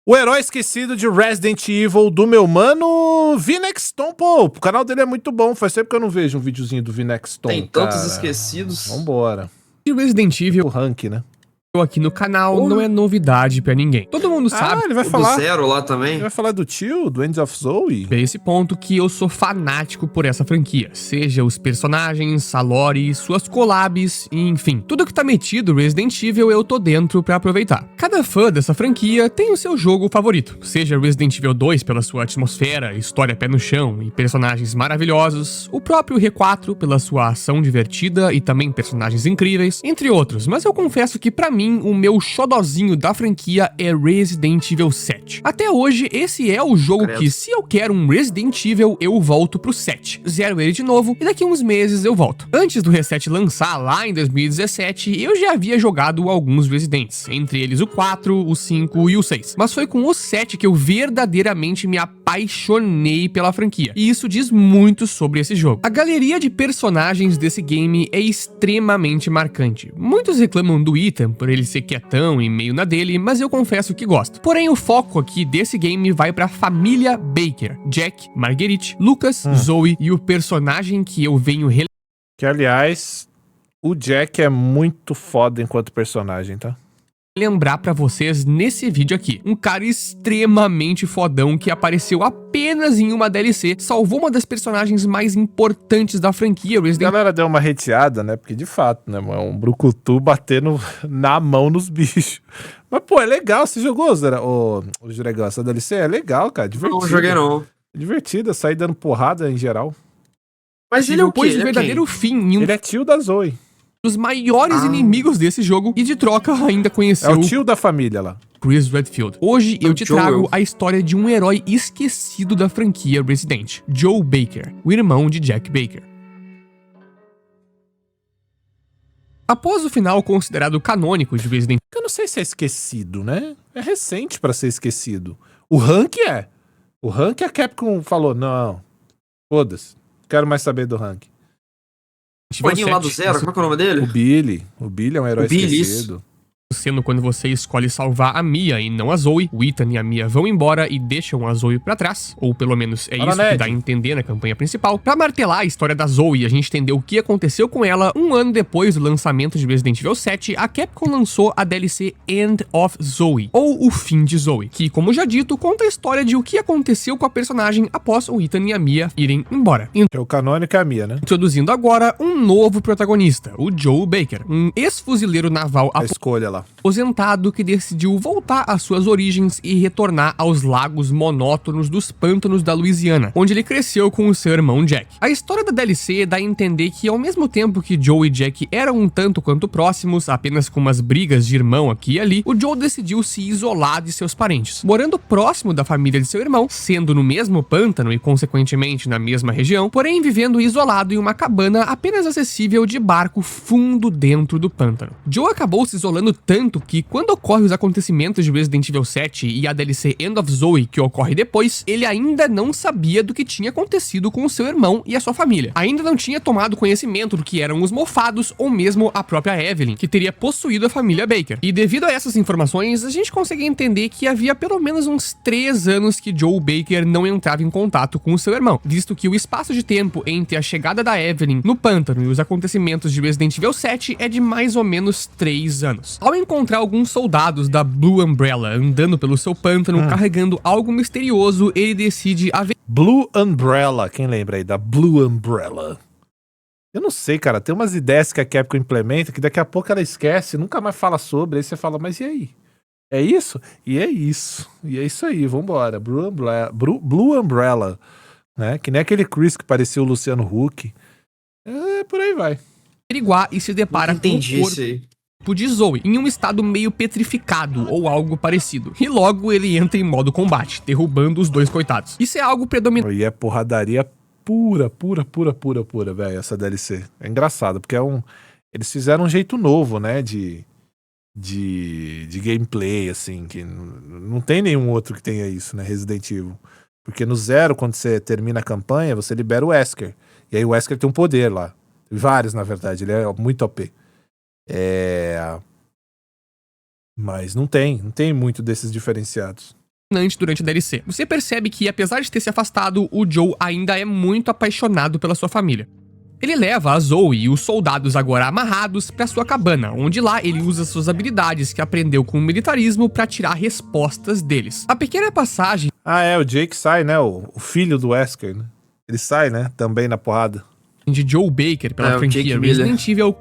O herói esquecido de Resident Evil do meu mano Vinexton, pô. O canal dele é muito bom. Faz tempo que eu não vejo um videozinho do Vinexton, Tem tantos esquecidos. Vambora. E Resident Evil O rank, né? aqui no canal não é novidade pra ninguém. Todo mundo sabe ele vai O falar. do Zero lá também. Ele vai falar do tio, do End of Zoe. esse ponto que eu sou fanático por essa franquia. Seja os personagens, a lore, suas collabs, enfim. Tudo que tá metido Resident Evil eu tô dentro pra aproveitar. Cada fã dessa franquia tem o seu jogo favorito. Seja Resident Evil 2 pela sua atmosfera, história pé no chão e personagens maravilhosos. O próprio R4 pela sua ação divertida e também personagens incríveis. Entre outros. Mas eu confesso que pra mim o meu xodozinho da franquia é Resident Evil 7. Até hoje, esse é o jogo que, se eu quero um Resident Evil, eu volto pro 7. Zero ele de novo e daqui a uns meses eu volto. Antes do Reset lançar, lá em 2017, eu já havia jogado alguns Residents, entre eles o 4, o 5 e o 6. Mas foi com o 7 que eu verdadeiramente me apaixonei pela franquia. E isso diz muito sobre esse jogo. A galeria de personagens desse game é extremamente marcante. Muitos reclamam do Ethan por ele ser quietão e meio na dele, mas eu confesso que gosto. Porém, o foco aqui desse game vai pra família Baker, Jack, Marguerite, Lucas, Zoe e o personagem que eu venho Que, aliás, o Jack é muito foda enquanto personagem, tá? lembrar pra vocês nesse vídeo aqui. Um cara extremamente fodão que apareceu apenas em uma DLC, salvou uma das personagens mais importantes da franquia A Resident galera deu uma reteada, né? Porque, de fato, né, mano, um brucutu batendo na mão nos bichos. Mas, pô, é legal. Você jogou, o Juregão, essa DLC? É legal, cara. Divertido. Não joguei não. Divertida, sair dando porrada em geral. Mas ele é o quê? Depois do Ele é verdadeiro quem? fim em um Ele é tio da Zoe. dos maiores inimigos desse jogo e de troca ainda É conheceu o tio da família lá. Chris Redfield. Hoje eu te Joel. trago a história de um herói esquecido da franquia Resident, Joe Baker, o irmão de Jack Baker. Após o final considerado canônico de Resident Eu não sei se é esquecido, né? É recente pra ser esquecido. O rank é. O rank a Capcom falou, não, foda-se, quero mais saber do rank. Evil O maninho lá do 7, Zero, como é que é o nome dele? O Billy é um herói O Billy, esquecido. sendo quando você escolhe salvar a Mia e não a Zoe, o Ethan e a Mia vão embora e deixam a Zoe pra trás, ou pelo menos é Fala, isso que Ned. dá a entender na campanha principal. Pra martelar a história da Zoe e a gente entender o que aconteceu com ela, um ano depois do lançamento de Resident Evil 7, a Capcom lançou a DLC End of Zoe, ou O Fim de Zoe, que, como já dito, conta a história de o que aconteceu com a personagem após o Ethan e a Mia irem embora. Que é o canônico e a Mia, né? Introduzindo agora um novo protagonista, o Joe Baker, um ex-fuzileiro naval A escolha lá. aposentado que decidiu voltar às suas origens e retornar aos lagos monótonos dos pântanos da Louisiana, onde ele cresceu com o seu irmão Jack. A história da DLC dá a entender que, ao mesmo tempo que Joe e Jack eram um tanto quanto próximos, apenas com umas brigas de irmão aqui e ali, o Joe decidiu se isolar de seus parentes. Morando próximo da família de seu irmão, sendo no mesmo pântano e consequentemente na mesma região, porém vivendo isolado em uma cabana apenas acessível de barco fundo dentro do pântano. Joe acabou se isolando tanto que, quando ocorrem os acontecimentos de Resident Evil 7 e a DLC End of Zoe que ocorre depois, ele ainda não sabia do que tinha acontecido com o seu irmão e a sua família. Ainda não tinha tomado conhecimento do que eram os mofados ou mesmo a própria Evelyn, que teria possuído a família Baker. E devido a essas informações, a gente consegue entender que havia pelo menos uns 3 anos que Joe Baker não entrava em contato com o seu irmão, visto que o espaço de tempo entre a chegada da Evelyn no pântano e os acontecimentos de Resident Evil 7 é de mais ou menos 3 anos. Ao encontrar alguns soldados da Blue Umbrella andando pelo seu pântano carregando algo misterioso, ele decide Blue Umbrella, quem lembra aí da Blue Umbrella? Eu não sei, cara, tem umas ideias que a Capcom implementa que daqui a pouco ela esquece, nunca mais fala sobre, aí você fala, mas e aí? É isso? E é isso. E é isso aí, vambora. Blue Umbrella, né? Que nem aquele Chris que parecia o Luciano Huck. É, por aí vai. averiguar e se depara Não com o entendi corpo isso aí. de Zoe, em um estado meio petrificado ou algo parecido. E logo ele entra em modo combate, derrubando os dois coitados. Isso é algo predominante E é porradaria pura, velho, essa DLC. É engraçado, porque eles fizeram um jeito novo, né, de gameplay, assim, que não tem nenhum outro que tenha isso, né, Resident Evil. Porque no Zero, quando você termina a campanha, você libera o Wesker. E aí o Wesker tem um poder lá. Vários, na verdade, ele é muito OP. Mas não tem muito desses diferenciados. durante a DLC. Você percebe que, apesar de ter se afastado, o Joe ainda é muito apaixonado pela sua família. Ele leva a Zoe e os soldados agora amarrados para sua cabana, onde lá ele usa suas habilidades que aprendeu com o militarismo para tirar respostas deles. A pequena passagem O Jake sai, né? O filho do Wesker, né? Ele sai, né? Também na porrada. de Joe Baker pela o franquia Jake Miller. Resident Evil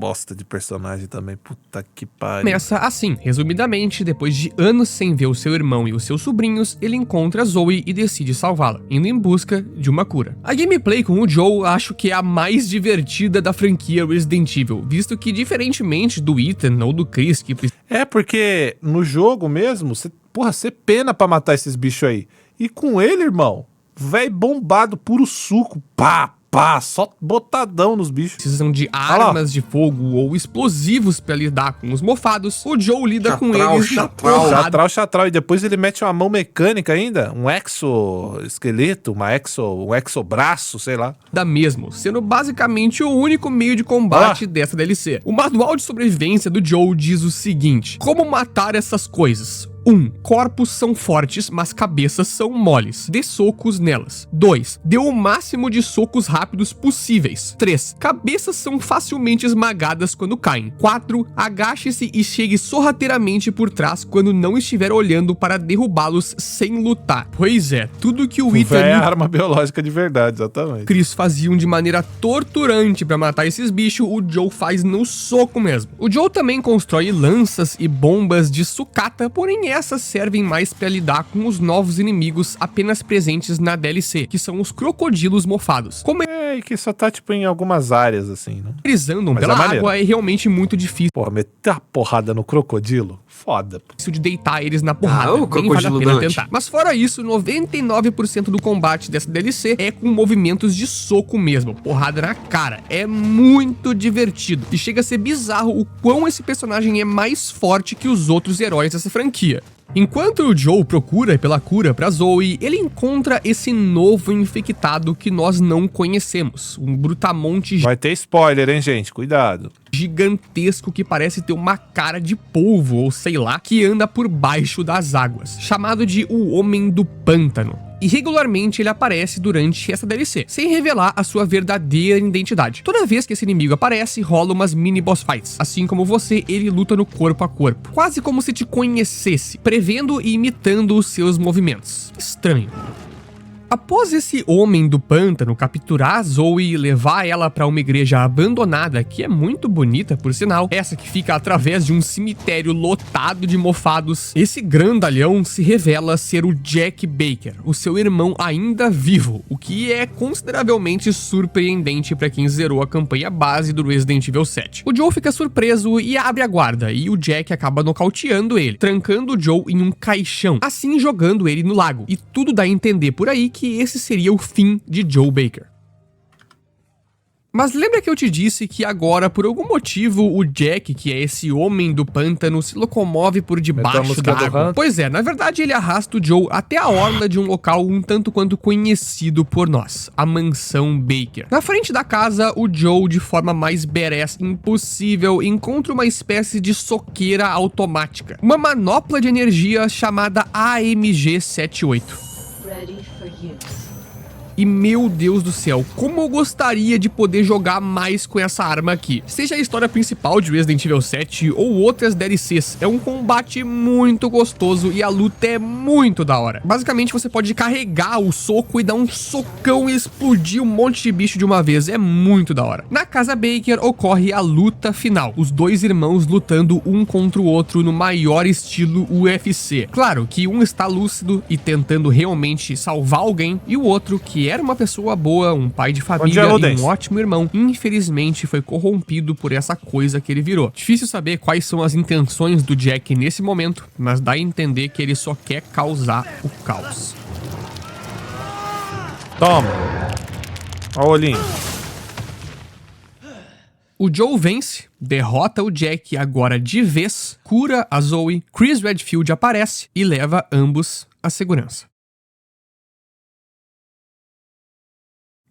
Bosta de personagem também. Puta que pariu. começa assim. Resumidamente, depois de anos sem ver o seu irmão e os seus sobrinhos, ele encontra Zoe e decide salvá-la, indo em busca de uma cura. A gameplay com o Joe acho que é a mais divertida da franquia Resident Evil, visto que, diferentemente do Ethan ou do Chris, que É porque no jogo mesmo, você pena pra matar esses bichos aí. E com ele, irmão, véi bombado, puro suco. Pá, só botadão nos bichos. precisam de Olha lá. armas de fogo ou explosivos pra lidar com os mofados, o Joe lida com Chatral, eles na chatral. porrada Chatral. E depois ele mete uma mão mecânica ainda. Um exoesqueleto, um exobraço, sei lá. mesmo, sendo basicamente o único meio de combate dessa DLC. O manual de sobrevivência do Joe diz o seguinte: como matar essas coisas? 1. Corpos são fortes, mas cabeças são moles. Dê socos nelas. 2. Dê o máximo de socos rápidos possíveis. 3. Cabeças são facilmente esmagadas quando caem. 4. Agache-se e chegue sorrateiramente por trás quando não estiver olhando para derrubá-los sem lutar. Pois é, tudo que o Ethan É e o arma biológica de verdade, exatamente. Chris faziam de maneira torturante pra matar esses bichos, o Joe faz no soco mesmo. O Joe também constrói lanças e bombas de sucata, porém essas servem mais pra lidar com os novos inimigos apenas presentes na DLC, que são os crocodilos mofados. Como E que só tá, tipo, em algumas áreas, assim, né? eles andam Mas pela é maneiro. água, é realmente muito difícil Porra, meter a porrada no crocodilo? Foda, pô. de deitar eles na porrada, o nem vale a crocodilo pena Dante. tentar. Mas fora isso, 99% do combate dessa DLC é com movimentos de soco mesmo, porrada na cara. É muito divertido e chega a ser bizarro o quão esse personagem é mais forte que os outros heróis dessa franquia. Enquanto o Joe procura pela cura pra Zoe, ele encontra esse novo infectado que nós não conhecemos, um brutamonte Vai ter spoiler, hein, gente? Cuidado. gigantesco que parece ter uma cara de polvo, ou sei lá, que anda por baixo das águas, chamado de o Homem do Pântano. E regularmente ele aparece durante essa DLC, sem revelar a sua verdadeira identidade. Toda vez que esse inimigo aparece, rola umas mini boss fights. Assim como você, ele luta no corpo a corpo, quase como se te conhecesse, prevendo e imitando os seus movimentos. Estranho. Após esse Homem do Pântano capturar a Zoe e levar ela para uma igreja abandonada, que é muito bonita por sinal, essa que fica através de um cemitério lotado de mofados, esse grandalhão se revela ser o Jack Baker, o seu irmão ainda vivo, o que é consideravelmente surpreendente para quem zerou a campanha base do Resident Evil 7. O Joe fica surpreso e abre a guarda, e o Jack acaba nocauteando ele, trancando o Joe em um caixão, assim jogando ele no lago, e tudo dá a entender por aí que esse seria o fim de Joe Baker. Mas lembra que eu te disse que agora, por algum motivo, o Jack, que é esse homem do pântano, se locomove por debaixo da água? Pois é, na verdade ele arrasta o Joe até a orla de um local um tanto quanto conhecido por nós, a Mansão Baker. Na frente da casa, o Joe, de forma mais badass impossível, encontra uma espécie de soqueira automática, uma manopla de energia chamada AMG-78. Ready for use. E meu Deus do céu, como eu gostaria de poder jogar mais com essa arma aqui. Seja a história principal de Resident Evil 7 ou outras DLCs, é um combate muito gostoso e a luta é muito da hora. Basicamente você pode carregar o soco e dar um socão e explodir um monte de bicho de uma vez, é muito da hora. Na casa Baker ocorre a luta final, os dois irmãos lutando um contra o outro no maior estilo UFC. Claro que um está lúcido e tentando realmente salvar alguém, e o outro, que era uma pessoa boa, um pai de família e um ótimo irmão, infelizmente foi corrompido por essa coisa que ele virou. Difícil saber quais são as intenções do Jack nesse momento, mas dá a entender que ele só quer causar o caos. Toma. Ó o olhinho. O Joe vence, derrota o Jack agora de vez, cura a Zoe, Chris Redfield aparece e leva ambos à segurança.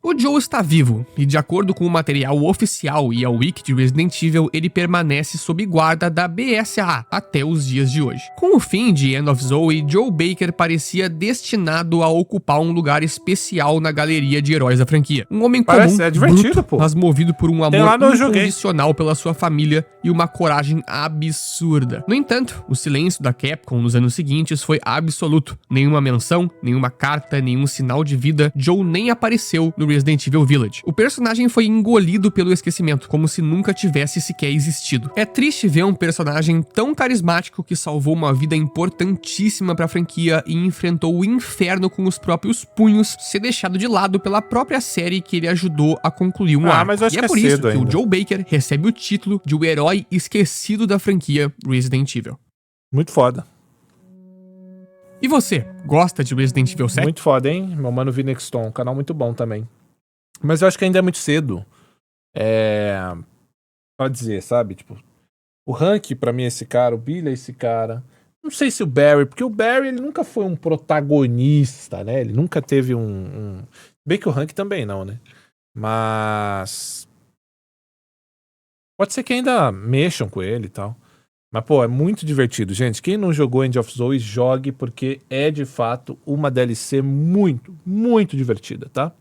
O Joel está vivo, e de acordo com o material oficial e a wiki de Resident Evil, ele permanece sob guarda da BSAA até os dias de hoje. Com o fim de End of Zoe, Joel Baker parecia destinado a ocupar um lugar especial na galeria de heróis da franquia. Um homem comum, É divertido, bruto, pô. mas movido por um Tem amor lá no joguei. incondicional pela sua família e uma coragem absurda. No entanto, o silêncio da Capcom nos anos seguintes foi absoluto. Nenhuma menção, nenhuma carta, nenhum sinal de vida, Joel nem apareceu no Resident Evil Village. O personagem foi engolido pelo esquecimento, como se nunca tivesse sequer existido. É triste ver um personagem tão carismático que salvou uma vida importantíssima pra franquia e enfrentou o inferno com os próprios punhos ser deixado de lado pela própria série que ele ajudou a concluir um arco. mas eu acho E é que é por isso cedo que o ainda. Joel Baker recebe o título de o herói esquecido da franquia Resident Evil. Muito foda. E você, gosta de Resident Evil 7? Muito foda, hein? Meu mano Vinexton, um canal muito bom também. Mas eu acho que ainda é muito cedo. Pra dizer, sabe? Tipo, o Hank, pra mim, é esse cara. O Billy é esse cara. Não sei se o Barry, porque o Barry, ele nunca foi um protagonista, né? Ele nunca teve Bem que o Hank também não, né? Mas... pode ser que ainda mexam com ele e tal. Mas, pô, é muito divertido. Gente, quem não jogou End of Zoe, jogue, porque é, de fato, uma DLC muito, muito divertida, tá?